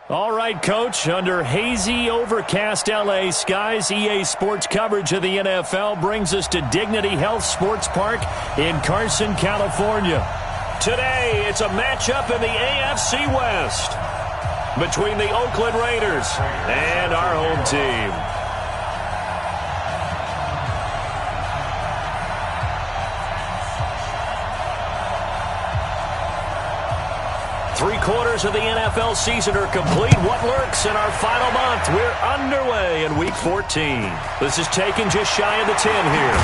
All right, Coach, under hazy, overcast L.A. skies, EA Sports coverage of the NFL brings us to Dignity Health Sports Park in Carson, California. Today, it's a matchup in the AFC West between the Oakland Raiders and our home team. Three-quarters of the NFL season are complete. What lurks in our final month? We're underway in Week 14. This is taken just shy of the 10 here.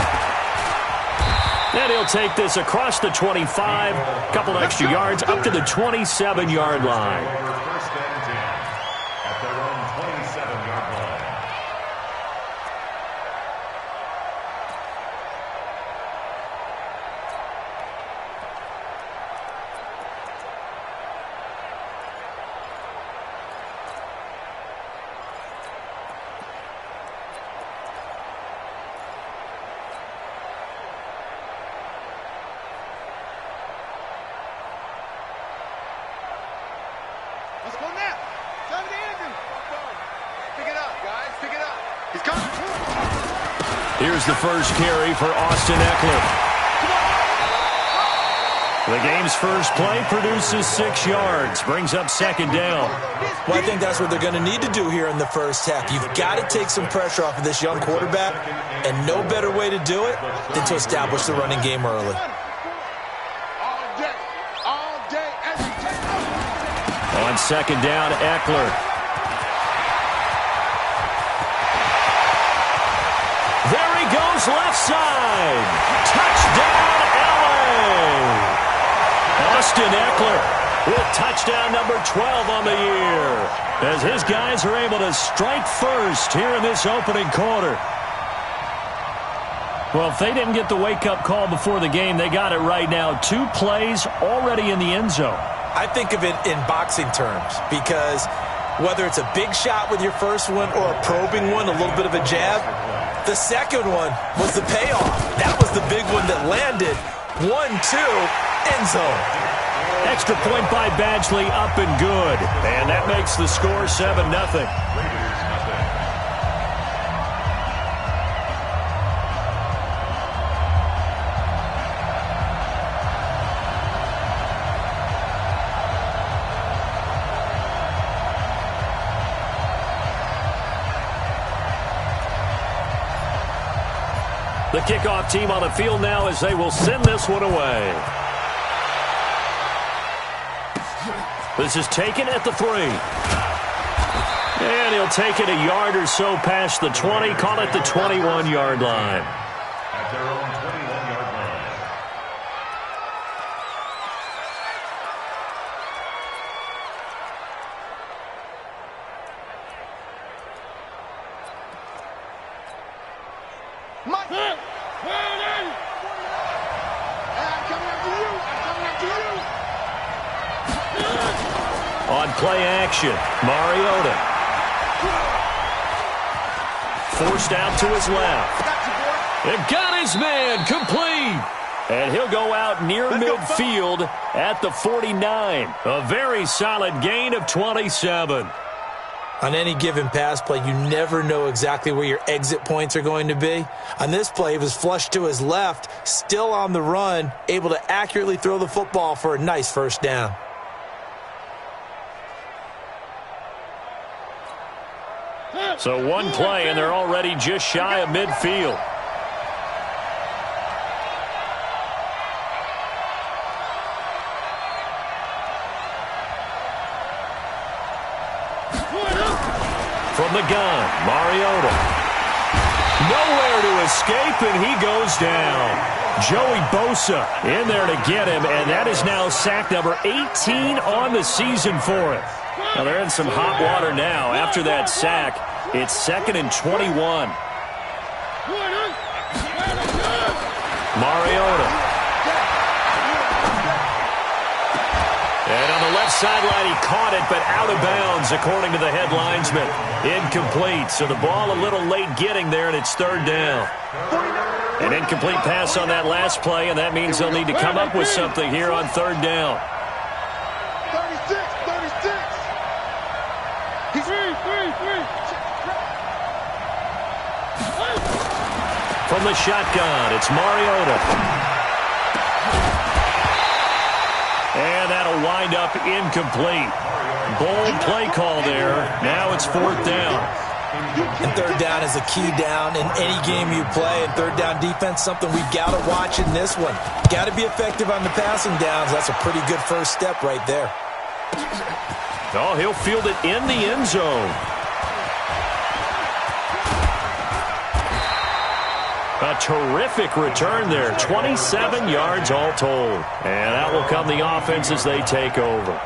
And he'll take this across the 25, a couple extra yards, up to the 27-yard line. First and 10 at their own 27-yard line. Let's go now. Time to Andrew. Pick it up, guys. Pick it up. He's coming. Here's the first carry for Austin Eckler. The game's first play produces 6 yards, brings up second down. Well, I think that's what they're going to need to do here in the first half. You've got to take some pressure off of this young quarterback, and no better way to do it than to establish the running game early. All day, every day. On second down, Eckler. There he goes, left side. Touchdown, LA. Austin Eckler with touchdown number 12 on the year, as his guys are able to strike first here in this opening quarter. Well, if they didn't get the wake-up call before the game, they got it right now. 2 plays already in the end zone. I think of it in boxing terms, because whether it's a big shot with your first one or a probing one, a little bit of a jab, the second one was the payoff. That was the big one that landed. 1-2, end zone. Extra point by Badgley, up and good. And that makes the score 7-0. The kickoff team on the field now as they will send this one away. This is taken at the 3. And he'll take it a yard or so past the 20, call it the 21-yard line. At their own 21-yard line. Mike. I'm coming after you. I'm coming after you. On play action, Mariota. Forced out to his left. They've got his man complete. And he'll go out near midfield at the 49. A very solid gain of 27. On any given pass play, you never know exactly where your exit points are going to be. On this play, he was flushed to his left, still on the run, able to accurately throw the football for a nice first down. So one play, and they're already just shy of midfield. From the gun, Mariota. Nowhere to escape, and he goes down. Joey Bosa in there to get him, and that is now sack number 18 on the season for him. Now they're in some hot water now. After that sack, it's 2nd and 21. Mariota. And on the left sideline, he caught it, but out of bounds, according to the head linesman. Incomplete, so the ball a little late getting there, and it's 3rd down. An incomplete pass on that last play, and that means they'll need to come up with something here on 3rd down. 36. from the shotgun. It's Mariota. And that'll wind up incomplete. Bold play call there. Now it's 4th down. And 3rd down is a key down in any game you play. And 3rd down defense, something we've got to watch in this one. Got to be effective on the passing downs. That's a pretty good first step right there. Oh, he'll field it in the end zone. A terrific return there. 27 yards all told. And out will come the offense as they take over.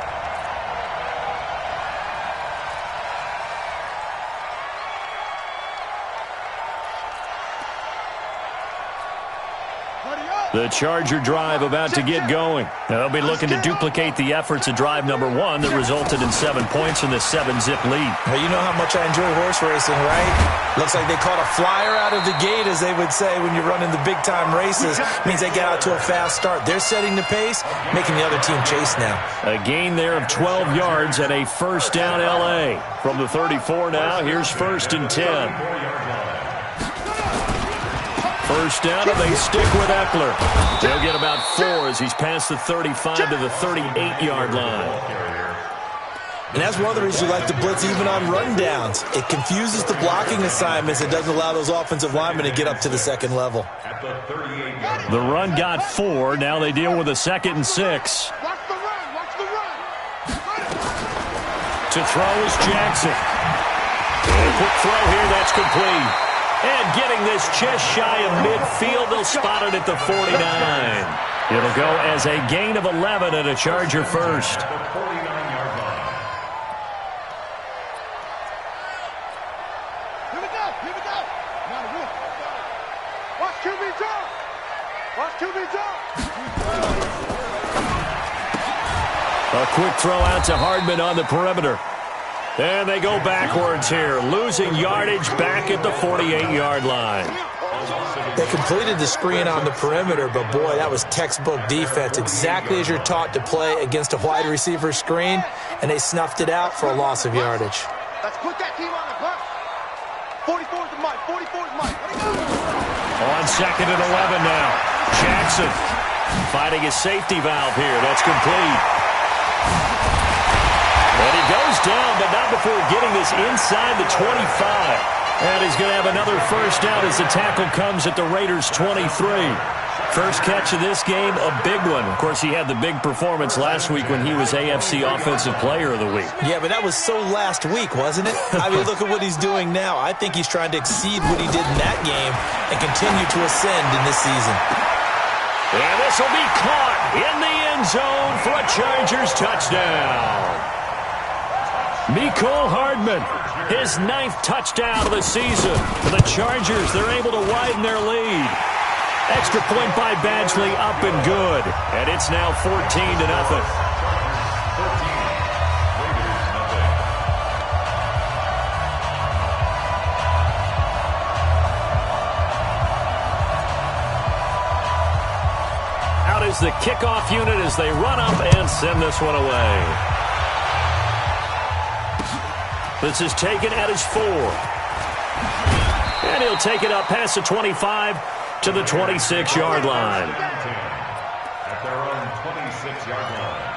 The Charger drive about to get going. Now, they'll be looking to duplicate the efforts of drive number 1 that resulted in 7 points in this 7-zip lead. Well, you know how much I enjoy horse racing, right? Looks like they caught a flyer out of the gate, as they would say when you're running the big-time races. Means they get out to a fast start. They're setting the pace, making the other team chase now. A gain there of 12 yards and a first down L.A. From the 34 now, here's 1st and 10. First down, and they stick with Eckler. They'll get about 4 as he's past the 35 to the 38-yard line. And that's one of the reasons you like to blitz even on rundowns. It confuses the blocking assignments. It doesn't allow those offensive linemen to get up to the second level. The run got 4. Now they deal with a 2nd and 6. To throw is Jackson. And a quick throw here, that's complete. And getting this just shy of midfield, they'll spot it at the 49. It'll go as a gain of 11 and a Charger first. Here we go. Now to win. Watch QB drop. Watch QB drop. A quick throw out to Hardman on the perimeter. And they go backwards here, losing yardage back at the 48-yard line. They completed the screen on the perimeter, but boy, that was textbook defense, exactly as you're taught to play against a wide receiver screen, and they snuffed it out for a loss of yardage. Let's put that team on the clock. 44 is the mic, 44 is mic. On 2nd and 11 now. Jackson finding his safety valve here. That's complete. And he goes down, but not before getting this inside the 25. And he's going to have another first down as the tackle comes at the Raiders' 23. First catch of this game, a big one. Of course, he had the big performance last week when he was AFC Offensive Player of the Week. Yeah, but that was so last week, wasn't it? I mean, look at what he's doing now. I think he's trying to exceed what he did in that game and continue to ascend in this season. And this will be caught in the end zone for a Chargers touchdown. Mecole Hardman, his 9th touchdown of the season. For the Chargers, they're able to widen their lead. Extra point by Badgley, up and good. And it's now 14-0. Out is the kickoff unit as they run up and send this one away. This is taken at his 4. And he'll take it up past the 25 to the 26-yard line. At their own 26-yard line.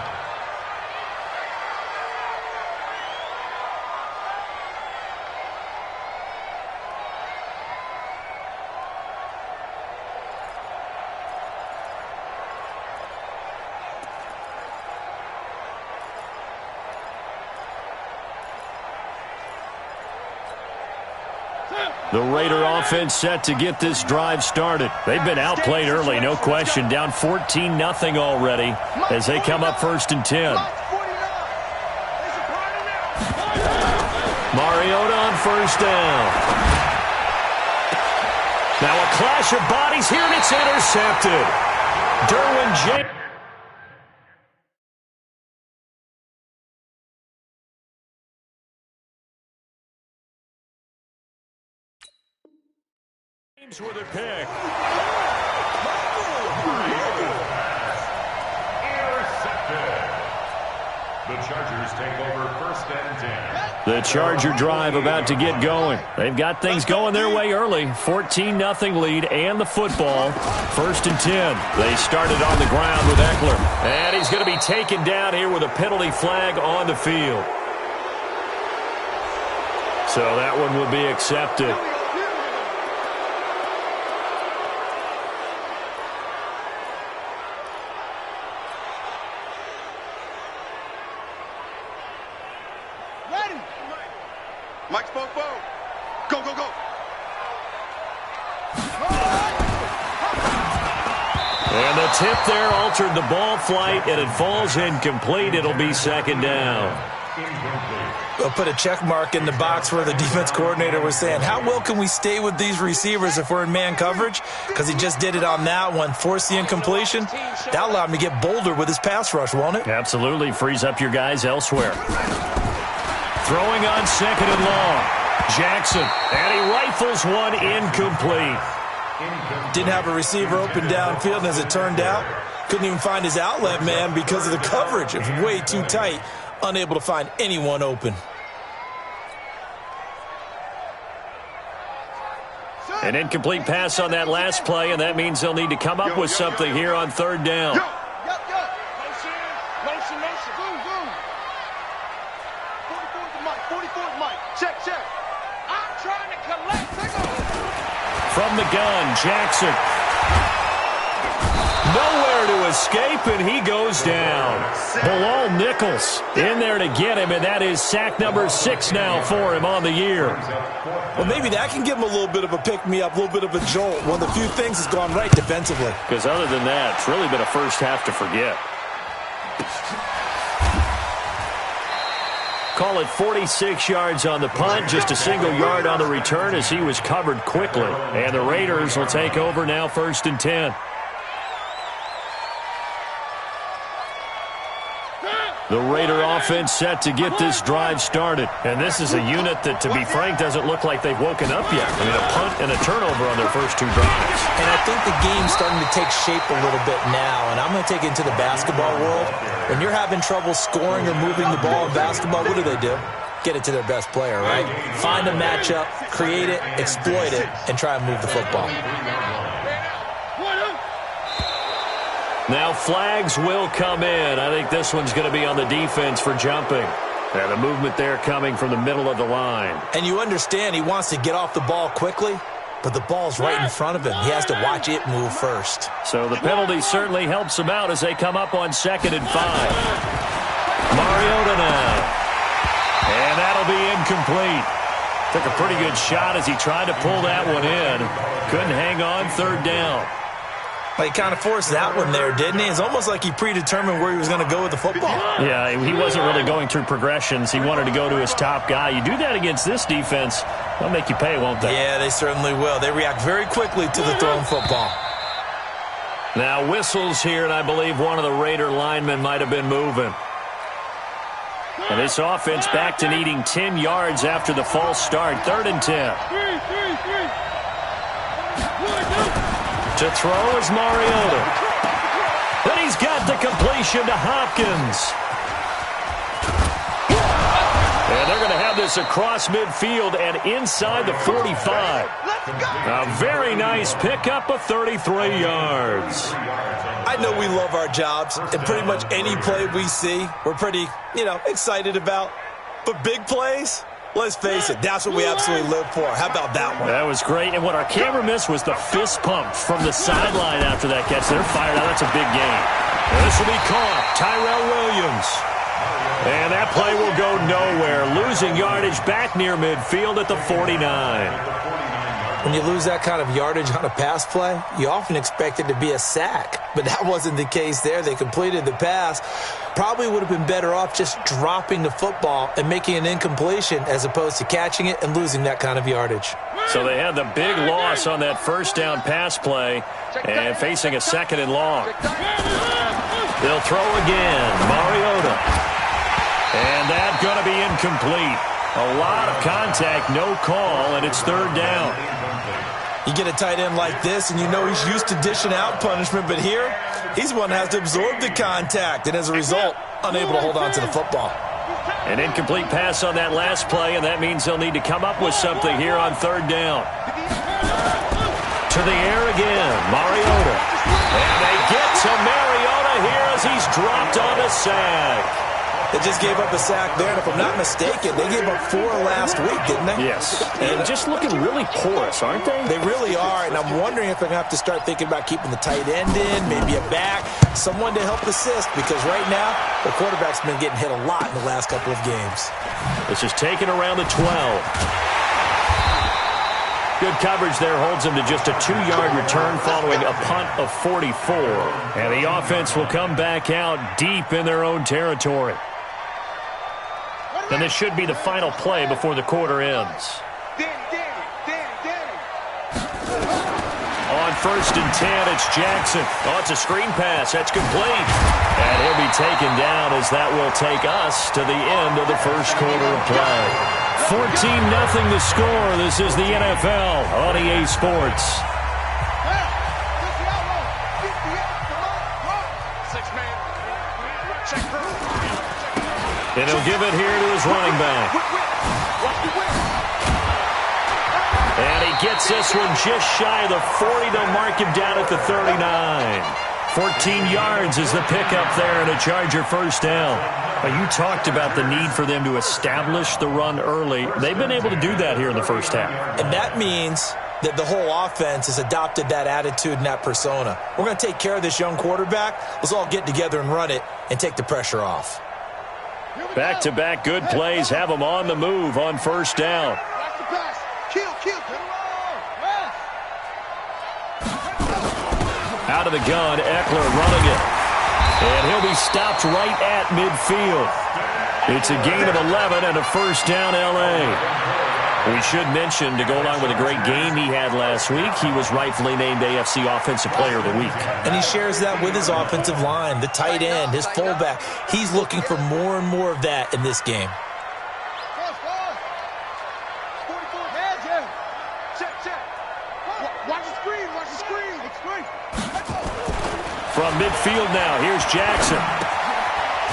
The Raider offense set to get this drive started. They've been outplayed early, no question. Down 14-0 already as they come up 1st and 10. Mariota on first down. Now a clash of bodies here, and it's intercepted. Derwin James. With a pick. The Chargers take over 1st and 10. The Charger drive about to get going. They've got things going their way early. 14-0 lead and the football. 1st and 10. They started on the ground with Eckler. And he's going to be taken down here with a penalty flag on the field. So that one will be accepted. Mike's both. Go, go, go. And the tip there altered the ball flight, and it falls incomplete. It'll be 2nd down. They'll put a check mark in the box where the defense coordinator was saying, how well can we stay with these receivers if we're in man coverage? Because he just did it on that one, forced the incompletion. That'll allow him to get bolder with his pass rush, won't it? Absolutely. Frees up your guys elsewhere. Throwing on 2nd and long. Jackson, and he rifles one incomplete. Didn't have a receiver open downfield, and as it turned out, couldn't even find his outlet man because of the coverage. It was way too tight, unable to find anyone open. An incomplete pass on that last play, and that means they'll need to come up with something here on 3rd down. Motion. Zoom. 44's Mike. Check. I'm trying to collect. From the gun, Jackson. Nowhere to escape, and he goes down. Bilal Nichols in there to get him, and that is sack number 6 now for him on the year. Well, maybe that can give him a little bit of a pick-me-up, a little bit of a jolt. One of the few things has gone right defensively. Because other than that, it's really been a first half to forget. Call it 46 yards on the punt, just a single yard on the return as he was covered quickly. And the Raiders will take over now 1st and 10. The Raider offense set to get this drive started. And this is a unit that, to be frank, doesn't look like they've woken up yet. I mean, a punt and a turnover on their first 2 drives. And I think the game's starting to take shape a little bit now. And I'm going to take it into the basketball world. When you're having trouble scoring or moving the ball in basketball, what do? Get it to their best player, right? Find a matchup, create it, exploit it, and try and move the football. Now flags will come in. I think this one's going to be on the defense for jumping. And the movement there coming from the middle of the line. And you understand he wants to get off the ball quickly, but the ball's right in front of him. He has to watch it move first. So the penalty certainly helps him out as they come up on 2nd and 5. Mariota now. And that'll be incomplete. Took a pretty good shot as he tried to pull that one in. Couldn't hang on 3rd down. Well, he kind of forced that one there, didn't he? It's almost like he predetermined where he was going to go with the football. Yeah, he wasn't really going through progressions. He wanted to go to his top guy. You do that against this defense, they'll make you pay, won't they? Yeah, they certainly will. They react very quickly to the thrown football. Now whistles here, and I believe one of the Raider linemen might have been moving. And this offense back to needing 10 yards after the false start. 3rd and 10. To throw is Mariota. Then he's got the completion to Hopkins. And they're going to have this across midfield and inside the 45. A very nice pickup of 33 yards. I know we love our jobs, and pretty much any play we see, we're pretty, excited about. But big plays, let's face it, that's what we absolutely live for. How about that one? That was great. And what our camera missed was the fist pump from the sideline after that catch. They're fired out. That's a big game. And this will be caught. Tyrell Williams. And that play will go nowhere. Losing yardage back near midfield at the 49. When you lose that kind of yardage on a pass play, you often expect it to be a sack. But that wasn't the case there. They completed the pass. Probably would have been better off just dropping the football and making an incompletion as opposed to catching it and losing that kind of yardage. So they had the big loss on that first down pass play and facing a 2nd and long. They'll throw again. Mariota. And that's going to be incomplete. A lot of contact, no call, and it's 3rd down. You get a tight end like this, and you know he's used to dishing out punishment, but here, he's one that has to absorb the contact, and as a result, unable to hold on to the football. An incomplete pass on that last play, and that means they'll need to come up with something here on third down. To the air again, Mariota. And they get to Mariota here as he's dropped on a sack. They just gave up a sack there, and if I'm not mistaken, they gave up 4 last week, didn't they? Yes. And just looking really porous, aren't they? They really are, and I'm wondering if they're going to have to start thinking about keeping the tight end in, maybe a back, someone to help assist, because right now, the quarterback's been getting hit a lot in the last couple of games. This is taken around the 12. Good coverage there holds him to just a 2-yard return following a punt of 44. And the offense will come back out deep in their own territory. And this should be the final play before the quarter ends. On 1st and 10, it's Jackson. Oh, it's a screen pass. That's complete. And he'll be taken down as that will take us to the end of the first quarter of play. 14-0 the score. This is the NFL on EA Sports. And he'll give it here to his running back. And he gets this one just shy of the 40. They'll mark him down at the 39. 14 yards is the pickup there and a Charger first down. You talked about the need for them to establish the run early. They've been able to do that here in the first half. And that means that the whole offense has adopted that attitude and that persona. We're going to take care of this young quarterback. Let's all get together and run it and take the pressure off. Back-to-back good plays have them on the move on first down. Out of the gun, Eckler running it. And he'll be stopped right at midfield. It's a gain of 11 and a first down, L.A. We should mention, to go along with a great game he had last week, he was rightfully named AFC Offensive Player of the Week. And he shares that with his offensive line, the tight end, his fullback. He's looking for more and more of that in this game. From midfield now, here's Jackson.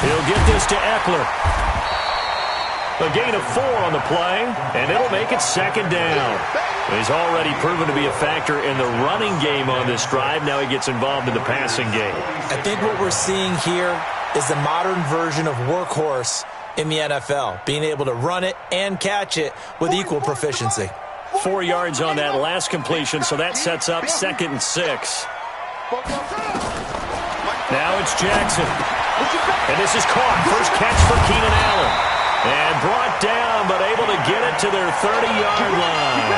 He'll get this to Eckler. A gain of 4 on the play, and it'll make it second down. He's already proven to be a factor in the running game on this drive. Now he gets involved in the passing game. I think what we're seeing here is the modern version of workhorse in the NFL, being able to run it and catch it with equal proficiency. 4 yards on that last completion, so that sets up 2nd and 6. Now it's Jackson. And this is caught. First catch for Keenan Allen. And brought down, but able to get it to their 30-yard line.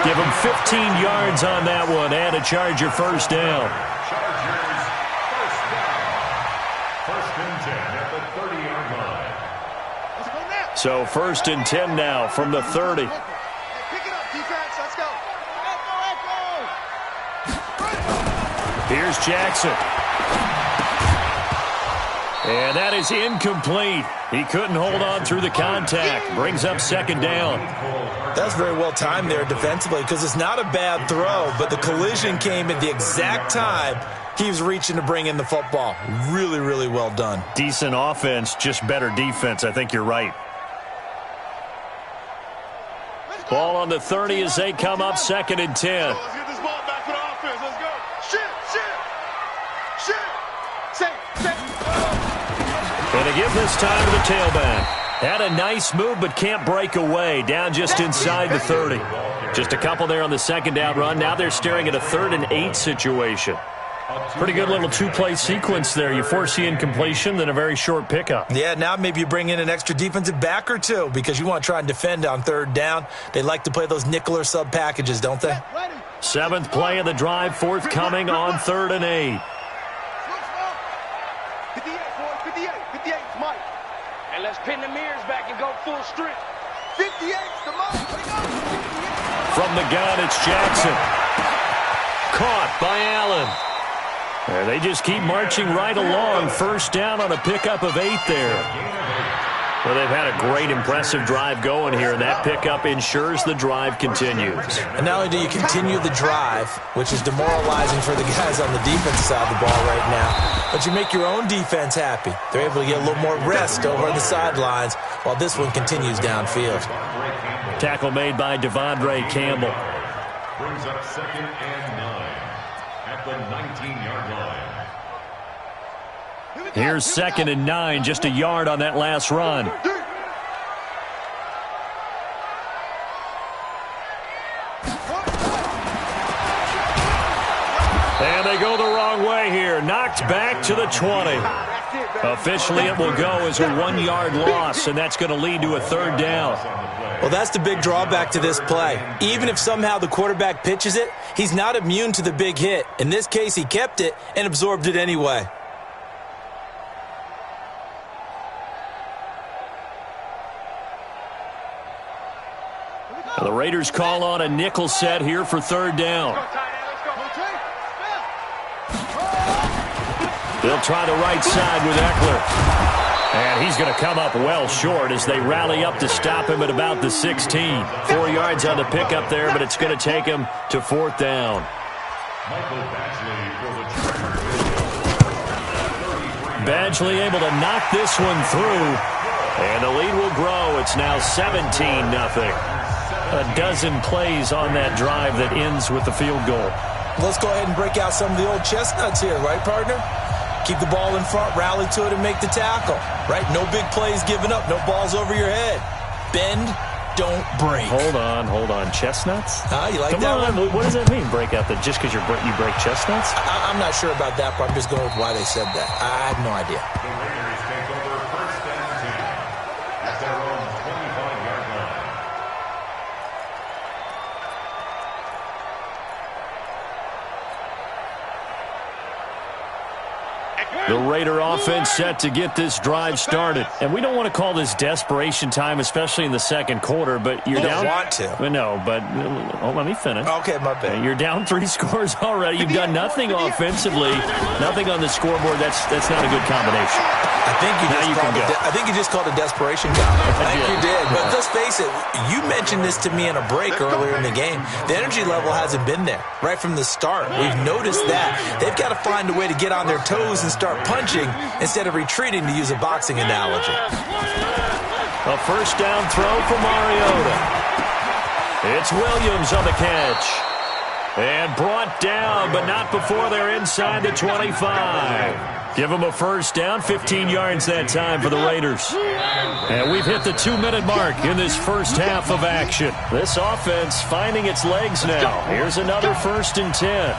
Give them 15 yards on that one and a Charger first down. Chargers first down. 1st and 10 at the 30-yard line. So 1st and 10 now from the 30. Pick it up, defense. Let's go. Here's Jackson. And that is incomplete. He couldn't hold on through the contact. Brings up 2nd down. That's very well timed there defensively, because it's not a bad throw, but the collision came at the exact time he was reaching to bring in the football. Really, really well done. Decent offense, just better defense. I think you're right. Ball on the 30 as they come up 2nd and 10. Let's get this ball back for the offense. Let's go. Shit. And to give this time to the tailback. Had a nice move, but can't break away. Down just inside the 30. Just a couple there on the 2nd down run. Now they're staring at a 3rd and 8 situation. Pretty good little 2-play sequence there. You force the incompletion, then a very short pickup. Yeah, now maybe you bring in an extra defensive back or two, because you want to try and defend on 3rd down. They like to play those nickel or sub packages, don't they? 7th play of the drive, forthcoming on 3rd and 8. 58, Mike. And let's pin the mirrors back and go full strength. 58's the mark. From the gun, it's Jackson. Caught by Allen. And they just keep marching right along. First down on a pickup of 8 there. Well, they've had a great, impressive drive going here, and that pickup ensures the drive continues. And not only do you continue the drive, which is demoralizing for the guys on the defensive side of the ball right now, but you make your own defense happy. They're able to get a little more rest over on the sidelines while this one continues downfield. Tackle made by Devondre Campbell. Brings up 2nd and 9 at the 19-yard line. Here's 2nd and 9, just a yard on that last run. And they go the wrong way here. Knocked back to the 20. Officially, it will go as a 1-yard loss, and that's going to lead to a 3rd down. Well, that's the big drawback to this play. Even if somehow the quarterback pitches it, he's not immune to the big hit. In this case, he kept it and absorbed it anyway. The Raiders call on a nickel set here for 3rd down. They'll try the right side with Eckler. And he's going to come up well short as they rally up to stop him at about the 16. 4 yards on the pickup there, but it's going to take him to 4th down. Badgley able to knock this one through. And the lead will grow. It's now 17-0. A dozen plays on that drive that ends with the field goal. Let's go ahead and break out some of the old chestnuts here, right, partner? Keep the ball in front, rally to it, and make the tackle, right? No big plays given up, no balls over your head. Bend, don't break. Hold on. Chestnuts? You like Come that on. one? What does that mean, break out? Just because you break chestnuts? I'm not sure about that, but I'm just going with why they said that. I have no idea. The Raiders take over 1st and 10 at their own 25-yard line. The Raider offense set to get this drive started. And we don't want to call this desperation time, especially in the 2nd quarter, but you're down. Don't want to. No, but let me finish. Okay, my bad. You're down 3 scores already. You've done nothing offensively, nothing on the scoreboard. That's not a good combination. I think you just called a desperation job. I think you did. But let's face it, you mentioned this to me in a break earlier in the game. The energy level hasn't been there right from the start. We've noticed that. They've got to find a way to get on their toes and start punching instead of retreating, to use a boxing analogy. A 1st down throw for Mariota. It's Williams on the catch. And brought down, but not before they're inside the 25. Give them a 1st down, 15 yards that time for the Raiders. And we've hit the 2-minute mark in this first half of action. This offense finding its legs now. Here's another 1st and 10.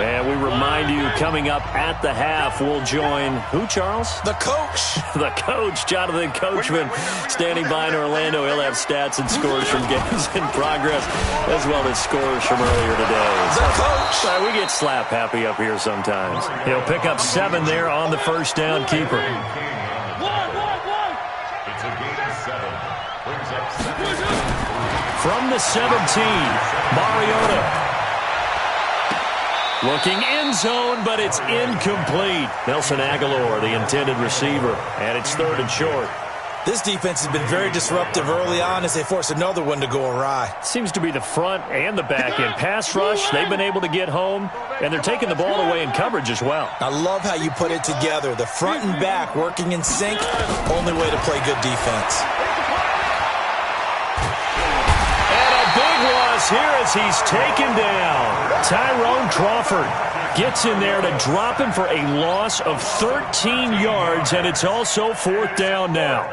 And we remind you, coming up at the half, we'll join who, Charles? The coach. The coach, Jonathan Coachman, standing by in Orlando. He'll have stats and scores from games in progress, as well as scores from earlier today. The coach. We get slap happy up here sometimes. He'll pick up 7 there on the 1st down keeper. It's a gain of 7. Brings up 7. From the 17, Mariota. Looking end zone, but it's incomplete. Nelson Aguilar, the intended receiver, and it's 3rd and short. This defense has been very disruptive early on as they force another one to go awry. Seems to be the front and the back end. Pass rush, they've been able to get home, and they're taking the ball away in coverage as well. I love how you put it together. The front and back working in sync, only way to play good defense. Here as he's taken down. Tyrone Crawford gets in there to drop him for a loss of 13 yards, and it's also 4th down now.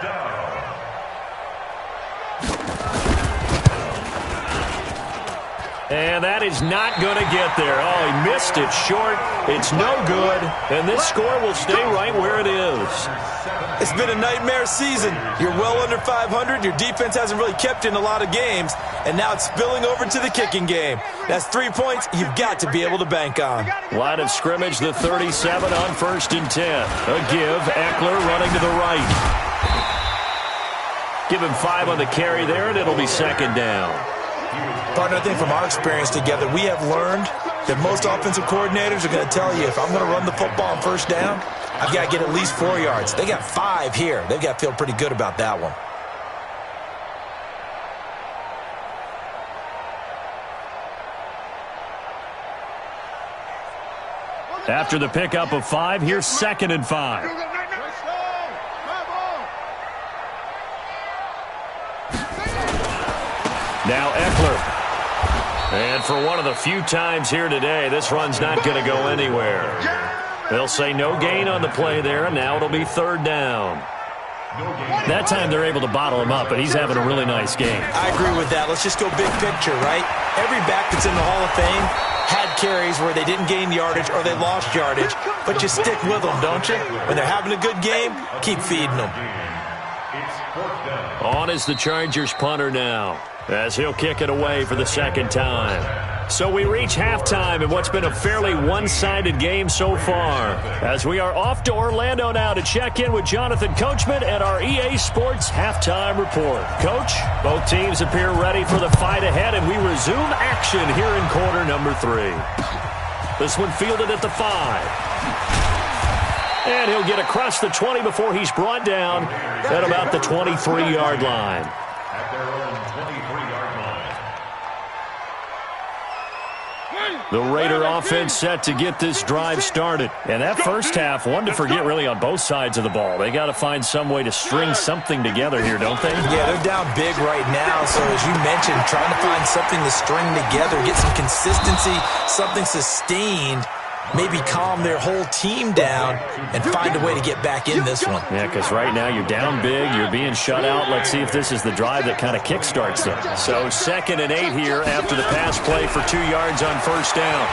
And that is not going to get there. Oh, he missed it short. It's no good, and this score will stay right where it is. It's been a nightmare season. You're well under 500. Your defense hasn't really kept in a lot of games, and now it's spilling over to the kicking game. That's 3 points you've got to be able to bank on. Line of scrimmage, the 37 on 1st and 10. A give, Eckler running to the right. Give him 5 on the carry there, and it'll be second down. Partner, I think from our experience together, we have learned that most offensive coordinators are going to tell you, if I'm going to run the football on first down, I've got to get at least 4 yards. They got 5 here. They've got to feel pretty good about that one. After the pickup of 5, here's 2nd and 5. Now Eckler. And for one of the few times here today, this run's not going to go anywhere. They'll say no gain on the play there, and now it'll be 3rd down. That time they're able to bottle him up, but he's having a really nice game. I agree with that. Let's just go big picture, right? Every back that's in the Hall of Fame had carries where they didn't gain yardage or they lost yardage, but you stick with them, don't you? When they're having a good game, keep feeding them. On is the Chargers punter now, as he'll kick it away for the 2nd time. So we reach halftime in what's been a fairly one-sided game so far, as we are off to Orlando now to check in with Jonathan Coachman at our EA Sports Halftime Report. Coach, both teams appear ready for the fight ahead, and we resume action here in quarter number 3. This one fielded at the 5. And he'll get across the 20 before he's brought down at about the 23-yard line. At their own 23-yard line. The Raider offense set to get this drive started. And that first half, one to forget really on both sides of the ball. They got to find some way to string something together here, don't they? Yeah, they're down big right now. So as you mentioned, trying to find something to string together, get some consistency, something sustained, maybe calm their whole team down and find a way to get back in this one. Yeah, because right now you're down big, you're being shut out. Let's see if this is the drive that kind of kickstarts them. So 2nd and 8 here after the pass play for 2 yards on first down.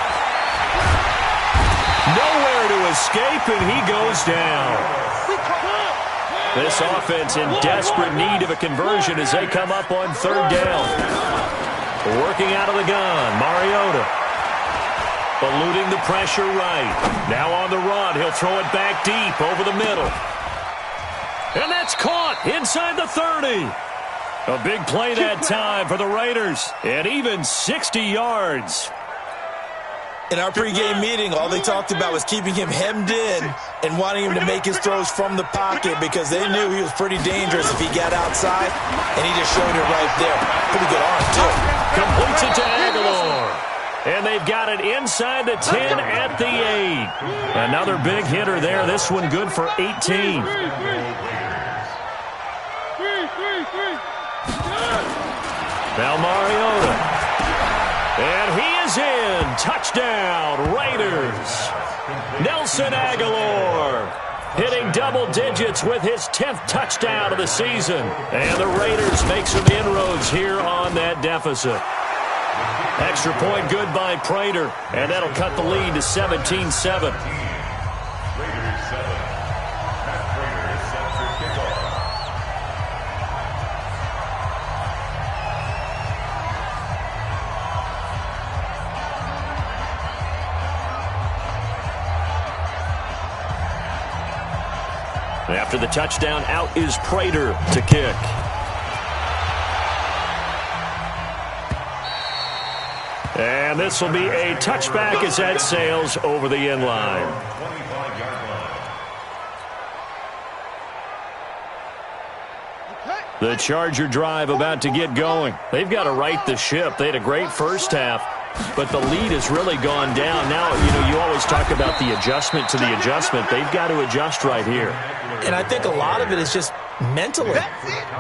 Nowhere to escape, and he goes down. This offense in desperate need of a conversion as they come up on 3rd down. Working out of the gun, Mariota. Eluding the pressure right. Now on the run. He'll throw it back deep over the middle. And that's caught inside the 30. A big play that time for the Raiders. And even 60 yards. In our pregame meeting, all they talked about was keeping him hemmed in and wanting him to make his throws from the pocket because they knew he was pretty dangerous if he got outside, and he just showed it right there. Pretty good arm, too. Completes it to Aguilar. And they've got it inside the 10 at the 8. Another big hitter there. This one good for 18. Now Mariota. And he is in. Touchdown, Raiders. Nelson Aguilar hitting double digits with his 10th touchdown of the season. And the Raiders make some inroads here on that deficit. Extra point good by Prater, and that'll cut the lead to 17-7. Raiders 7. Matt Prater is set for kickoff. After the touchdown, out is Prater to kick. And this will be a touchback as that sails over the end line. 25-yard line. The Charger drive about to get going. They've got to right the ship. They had a great first half, but the lead has really gone down. Now, you always talk about the adjustment to the adjustment. They've got to adjust right here. And I think a lot of it is just mentally.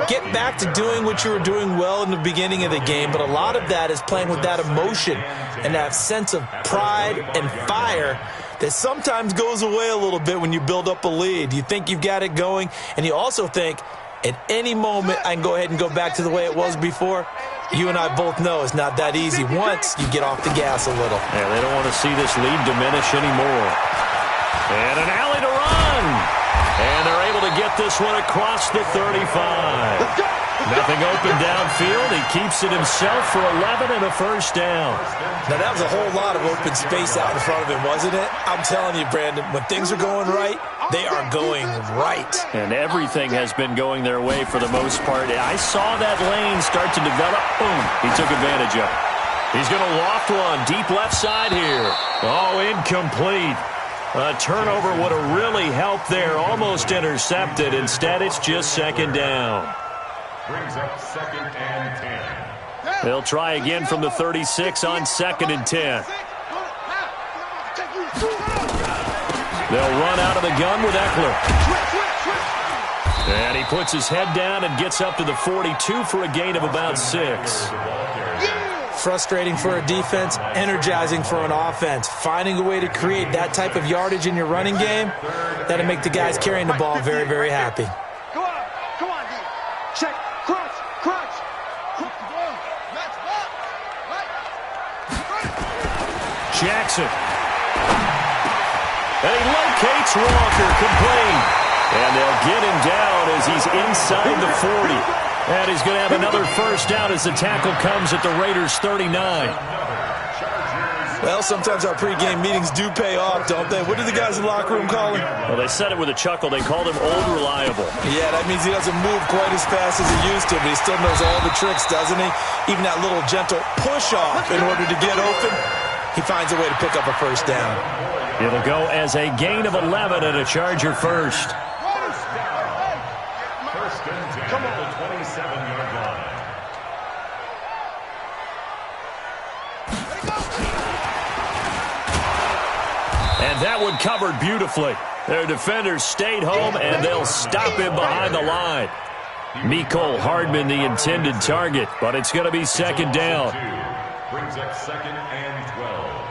Get back to doing what you were doing well in the beginning of the game, but a lot of that is playing with that emotion and that sense of pride and fire that sometimes goes away a little bit when you build up a lead. You think you've got it going, and you also think at any moment I can go ahead and go back to the way it was before. You and I both know it's not that easy once you get off the gas a little. Yeah, they don't want to see this lead diminish anymore. And an alley to run. And they're able to get this one across the 35. Nothing open downfield. He keeps it himself for 11 and a first down. Now, that was a whole lot of open space out in front of him, wasn't it? I'm telling you, Brandon, when things are going right, they are going right. And everything has been going their way for the most part. I saw that lane start to develop. Boom. He took advantage of it. He's going to loft one deep left side here. Oh, incomplete. A turnover would have really helped there. Almost intercepted. Instead, it's just second down. Brings up 2nd and 10. They'll try again from the 36 on 2nd and 10. They'll run out of the gun with Eckler. And he puts his head down and gets up to the 42 for a gain of about 6. Frustrating for a defense, energizing for an offense. Finding a way to create that type of yardage in your running game, that'll make the guys carrying the ball very, very happy. Come on, D. Check, crunch. Jackson. And he locates Walker, complete. And they'll get him down as he's inside the 40. And he's going to have another first down as the tackle comes at the Raiders' 39. Well, sometimes our pregame meetings do pay off, don't they? What do the guys in the locker room call him? Well, they said it with a chuckle. They called him Old Reliable. Yeah, that means he doesn't move quite as fast as he used to, but he still knows all the tricks, doesn't he? Even that little gentle push-off in order to get open, he finds a way to pick up a first down. It'll go as a gain of 11 and a Charger first. First and 10 at the 27-yard line. And that one covered beautifully. Their defenders stayed home, and they'll stop him behind the line. Mecole Hardman, the intended target, but it's going to be second down. Brings up 2nd and 12.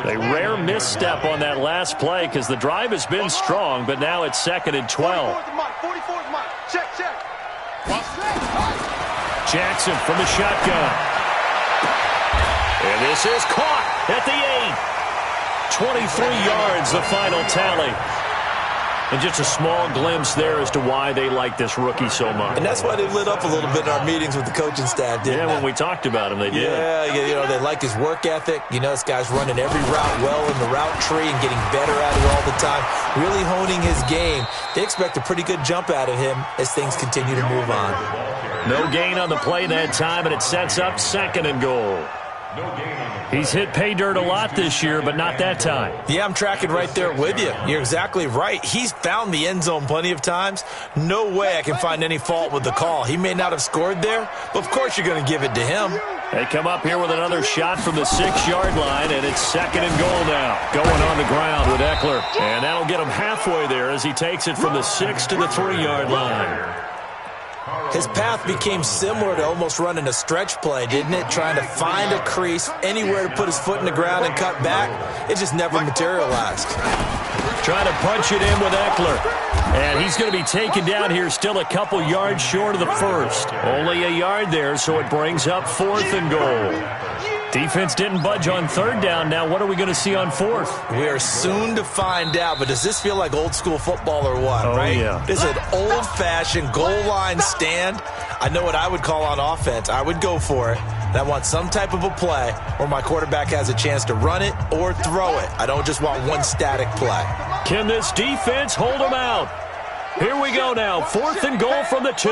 A rare misstep on that last play because the drive has been strong, but now it's 2nd and 12. 44's mine. Check. Jackson from the shotgun. And this is caught at the 8. 23 yards, the final tally. And just a small glimpse there as to why they like this rookie so much. And that's why they lit up a little bit in our meetings with the coaching staff, didn't they? When we talked about him, they did. Yeah, you know, they like his work ethic. You know, this guy's running every route well in the route tree and getting better at it all the time, really honing his game. They expect a pretty good jump out of him as things continue to move on. No gain on the play that time, and it sets up 2nd and goal. He's hit pay dirt a lot this year, but not that time. Yeah, I'm tracking right there with you. You're exactly right. He's found the end zone plenty of times. No way I can find any fault with the call. He may not have scored there, but of course you're going to give it to him. They come up here with another shot from the 6-yard line, and it's 2nd and goal now. Going on the ground with Eckler. And that'll get him halfway there as he takes it from the 6 to the 3-yard line. His path became similar to almost running a stretch play, didn't it? Trying to find a crease, anywhere to put his foot in the ground and cut back. It just never materialized. Trying to punch it in with Eckler. And he's going to be taken down here still a couple yards short of the first. Only a yard there, so it brings up 4th and goal. Defense didn't budge on 3rd down. Now what are we going to see on 4th? We are soon to find out, but does this feel like old school football or what, right? Yeah. This is an old-fashioned goal line stand. I know what I would call on offense. I would go for it. And I want some type of a play where my quarterback has a chance to run it or throw it. I don't just want one static play. Can this defense hold them out? Here we go now. 4th and goal from the 2.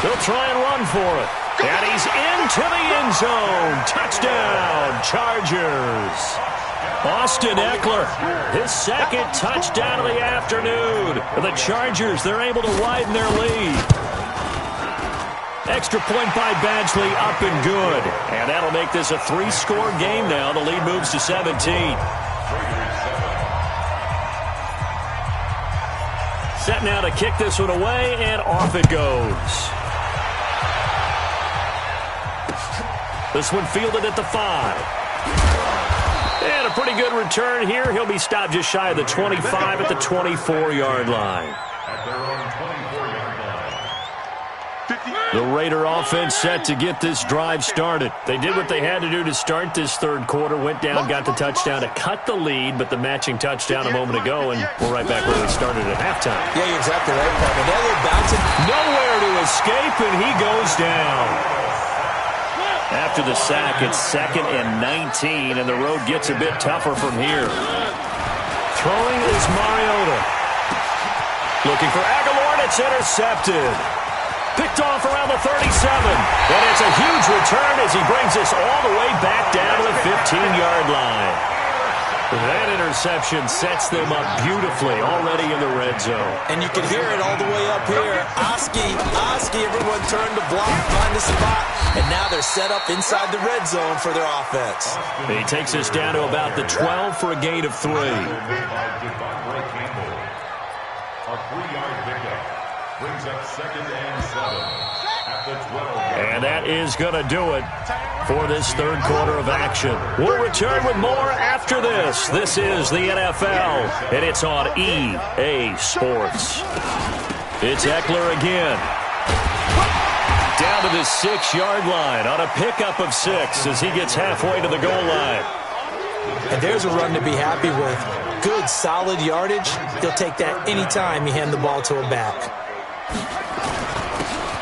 They'll try and run for it. And he's into the end zone. Touchdown, Chargers. Austin Eckler, his 2nd touchdown of the afternoon. The Chargers, they're able to widen their lead. Extra point by Badgley, up and good. And that'll make this a 3-score game now. The lead moves to 17. Set now to kick this one away, and off it goes. This one fielded at the 5. And a pretty good return here. He'll be stopped just shy of the 25 at the 24-yard line. At their own 24-yard line. 50. The Raider offense set to get this drive started. They did what they had to do to start this third quarter, went down, got the touchdown to cut the lead, but the matching touchdown a moment ago, and we're right back where we started at halftime. Yeah, you're exactly right, Parker. That little bouncing. Nowhere to escape, and he goes down. After the sack, it's 2nd and 19, and the road gets a bit tougher from here. Throwing is Mariota. Looking for Aguilar, and it's intercepted. Picked off around the 37. And it's a huge return as he brings us all the way back down to the 15-yard line. That interception sets them up beautifully already in the red zone. And you can hear it all the way up here. Oski, everyone turned to block, find the spot, and now they're set up inside the red zone for their offense. He takes us down to about the 12 for a gain of 3. A 3-yard pickup brings up 2nd and 7 at the 12. And that is going to do it for this third quarter of action. We'll return with more after this. This is the NFL, and it's on EA Sports. It's Eckler again. Down to the 6-yard line on a pickup of 6 as he gets halfway to the goal line. And there's a run to be happy with. Good, solid yardage. He'll take that any time you hand the ball to a back.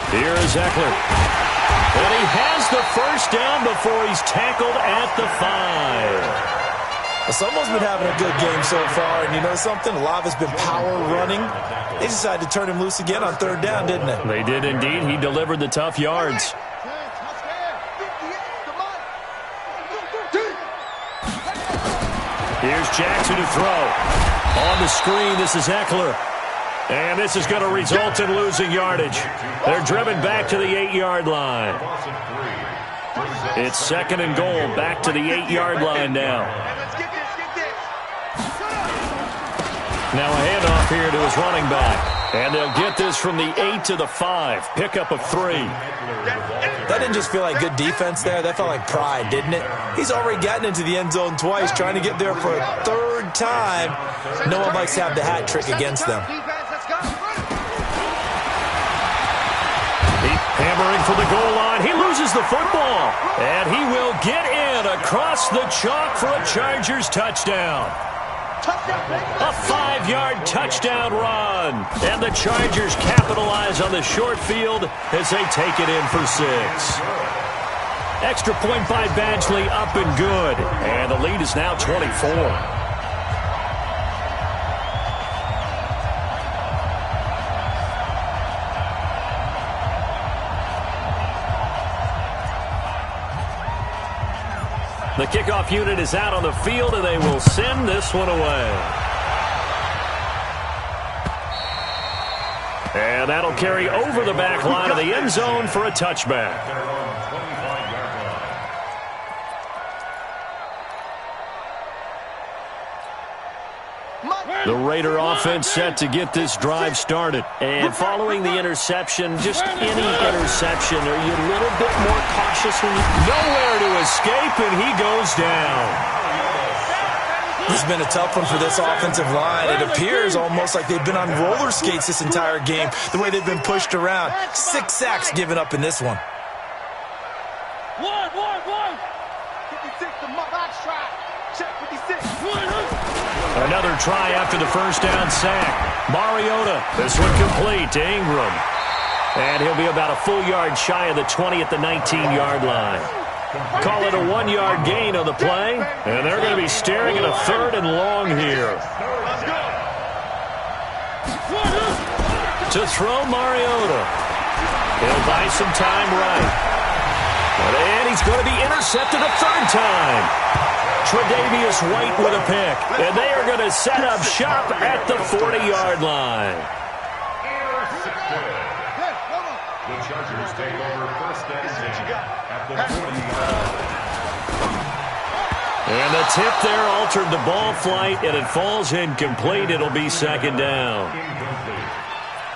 Here is Eckler. And he has the first down before he's tackled at the 5. Well, someone's been having a good game so far, and you know something? A lot of it's been power running. They decided to turn him loose again on 3rd down, didn't they? They did indeed. He delivered the tough yards. Here's Jackson to throw. On the screen, this is Eckler. And this is going to result in losing yardage. They're driven back to the 8-yard line. It's 2nd and goal, back to the 8-yard line now. Now a handoff here to his running back. And they'll get this from the 8 to the 5. Pickup of 3. That didn't just feel like good defense there. That felt like pride, didn't it? He's already gotten into the end zone twice, trying to get there for a 3rd time. No one likes to have the hat trick against them. Hammering for the goal line. He loses the football. And he will get in across the chalk for a Chargers touchdown. A 5-yard touchdown run. And the Chargers capitalize on the short field as they take it in for 6. Extra point by Badgley, up and good. And the lead is now 24. The kickoff unit is out on the field, and they will send this one away. And that'll carry over the back line of the end zone for a touchback. The Raider offense set to get this drive started. And following the interception, just any interception, are you a little bit more cautious when you... Nowhere to escape, and he goes down. This has been a tough one for this offensive line. It appears almost like they've been on roller skates this entire game, the way they've been pushed around. 6 sacks given up in this one. One. 56, the box try. Check 56. Another try after the first down sack. Mariota, this one complete to Ingram. And he'll be about a full yard shy of the 20 at the 19-yard line. Call it a 1-yard gain on the play. And they're going to be staring at a 3rd and long here. To throw Mariota. He'll buy some time right. And he's going to be intercepted a 3rd time. Tre'Davious White with a pick. And they are going to set up shop at the 40-yard line. The Chargers take over 1st and 10 at the 40-yard line. And the tip there altered the ball flight, and it falls incomplete. It'll be 2nd down.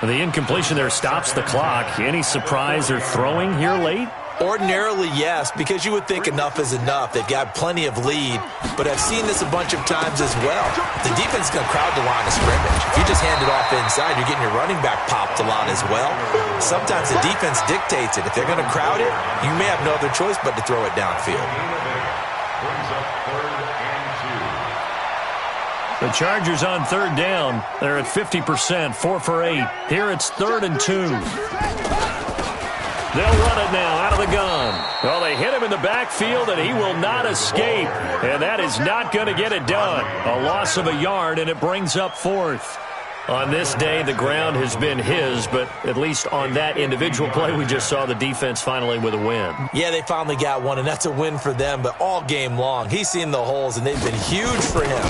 The incompletion there stops the clock. Any surprise they're throwing here late? Ordinarily, yes, because you would think enough is enough. They've got plenty of lead, but I've seen this a bunch of times as well. The defense is going to crowd the line of scrimmage. If you just hand it off inside, you're getting your running back popped a lot as well. Sometimes the defense dictates it. If they're going to crowd it, you may have no other choice but to throw it downfield. Brings up 3rd and 2. The Chargers on 3rd down. They're at 50%, 4 for 8. Here it's 3rd and 2. They'll run it now out of the gun. Well, they hit him in the backfield, and he will not escape. And that is not going to get it done. A loss of a yard, and it brings up 4th. On this day, the ground has been his, but at least on that individual play, we just saw the defense finally with a win. Yeah, they finally got one, and that's a win for them, but all game long, he's seen the holes, and they've been huge for him.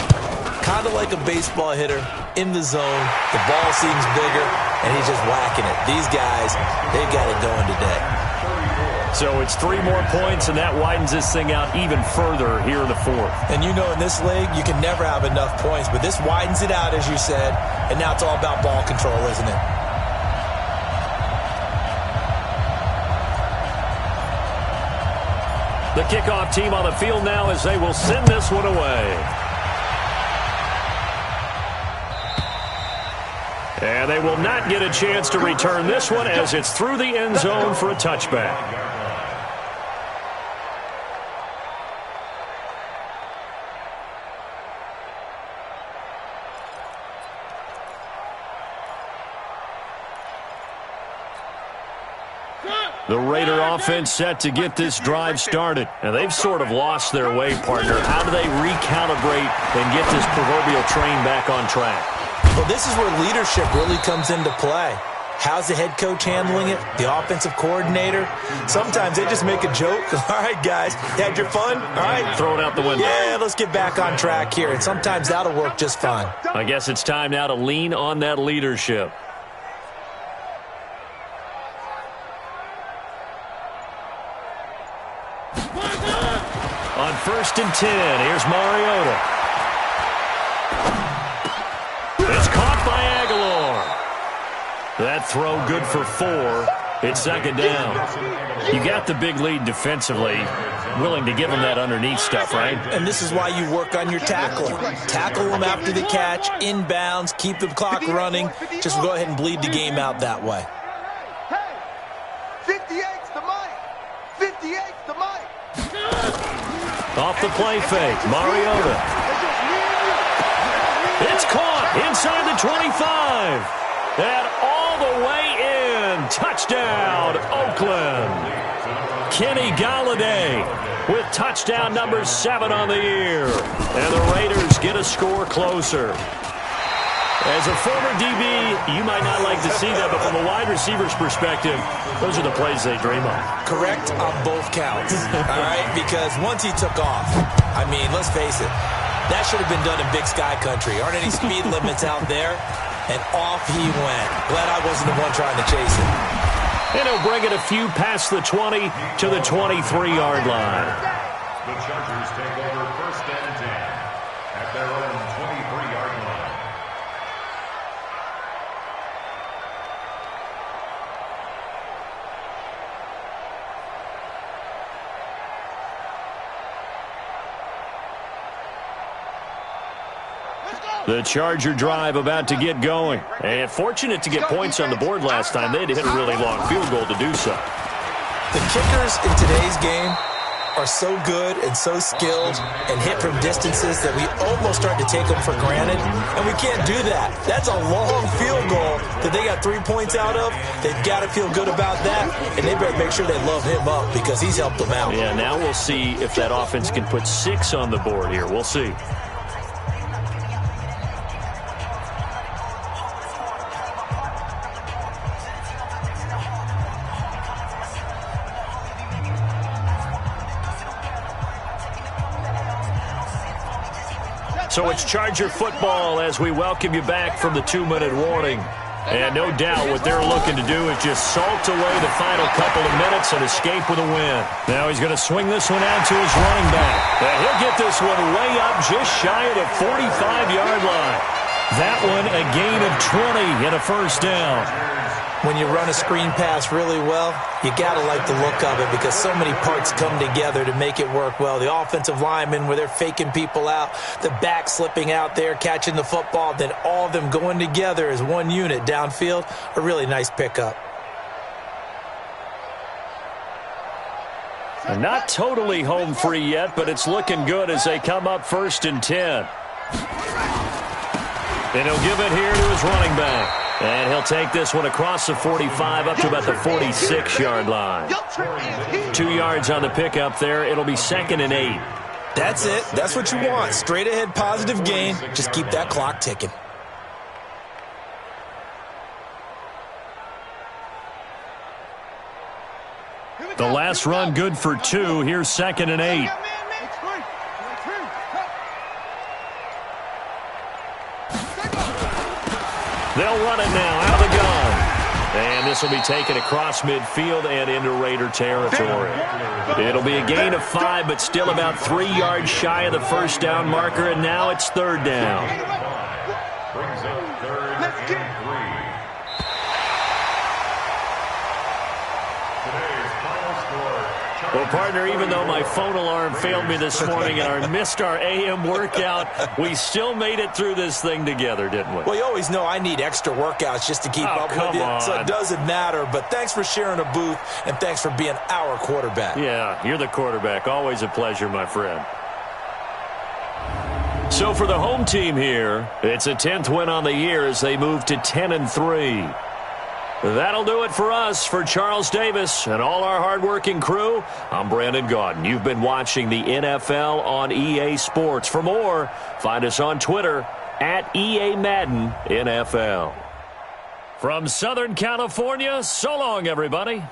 Kind of like a baseball hitter in the zone. The ball seems bigger, and he's just whacking it. These guys, they've got it going today. So it's 3 more points, and that widens this thing out even further here in the 4th. And you know in this league, you can never have enough points, but this widens it out, as you said, and now it's all about ball control, isn't it? The kickoff team on the field now as they will send this one away. And they will not get a chance to return this one as it's through the end zone for a touchback. The Raider offense set to get this drive started. And they've sort of lost their way, partner. How do they recalibrate and get this proverbial train back on track? Well, this is where leadership really comes into play. How's the head coach handling it? The offensive coordinator? Sometimes they just make a joke. All right, guys, you had your fun? All right. Throw it out the window. Yeah, let's get back on track here. And sometimes that'll work just fine. I guess it's time now to lean on that leadership. On 1st and 10, here's Mariota. It's caught by Aguilar. That throw good for 4. It's 2nd down. You got the big lead defensively. Willing to give them that underneath stuff, right? And this is why you work on your tackling. Tackle them after the catch, inbounds, keep the clock running. Just go ahead and bleed the game out that way. Hey, 58's the mic. 58's the mic. Off the play fake, Mariota. It's caught inside the 25. And all the way in. Touchdown, Oakland. Kenny Galladay with touchdown number 7 on the year. And the Raiders get a score closer. As a former DB, you might not like to see that, but from a wide receiver's perspective, those are the plays they dream of. Correct on both counts, all right? Because once he took off, I mean, let's face it, that should have been done in Big Sky Country. Aren't any speed limits out there? And off he went. Glad I wasn't the one trying to chase him. And he'll bring it a few past the 20 to the 23-yard line. The Chargers take over 1st and 10 at their own 23-yard line. The Charger drive about to get going. And fortunate to get points on the board last time. They had to hit a really long field goal to do so. The kickers in today's game are so good and so skilled and hit from distances that we almost start to take them for granted. And we can't do that. That's a long field goal that they got 3 points out of. They've got to feel good about that. And they better make sure they love him up because he's helped them out. Yeah, now we'll see if that offense can put 6 on the board here. We'll see. So it's Charger football as we welcome you back from the 2-minute warning. And no doubt what they're looking to do is just salt away the final couple of minutes and escape with a win. Now he's going to swing this one out to his running back. And he'll get this one way up just shy of the 45-yard line. That one a gain of 20 and a 1st down. When you run a screen pass really well, you got to like the look of it because so many parts come together to make it work well. The offensive linemen, where they're faking people out, the back slipping out there, catching the football, then all of them going together as one unit downfield, a really nice pickup. And not totally home free yet, but it's looking good as they come up 1st and 10. And he'll give it here to his running back. And he'll take this one across the 45 up to about the 46-yard line. 2 yards on the pickup there. It'll be 2nd and 8. That's it. That's what you want. Straight ahead positive gain. Just keep that clock ticking. The last run good for 2. Here's 2nd and 8. They'll run it now out of the gun. And this will be taken across midfield and into Raider territory. It'll be a gain of 5, but still about 3 yards shy of the first down marker, and now it's 3rd down. Brings up 3rd and 3. Today's final score. Well, partner, even though my phone alarm failed me this morning and I missed our AM workout, we still made it through this thing together, didn't we? Well, you always know I need extra workouts just to keep up with you, so it doesn't matter. But thanks for sharing a booth, and thanks for being our quarterback. Yeah, you're the quarterback. Always a pleasure, my friend. So for the home team here, it's a 10th win on the year as they move to 10 and 3. That'll do it for us. For Charles Davis and all our hardworking crew, I'm Brandon Gaudin. You've been watching the NFL on EA Sports. For more, find us on Twitter at EA Madden NFL. From Southern California, so long, everybody.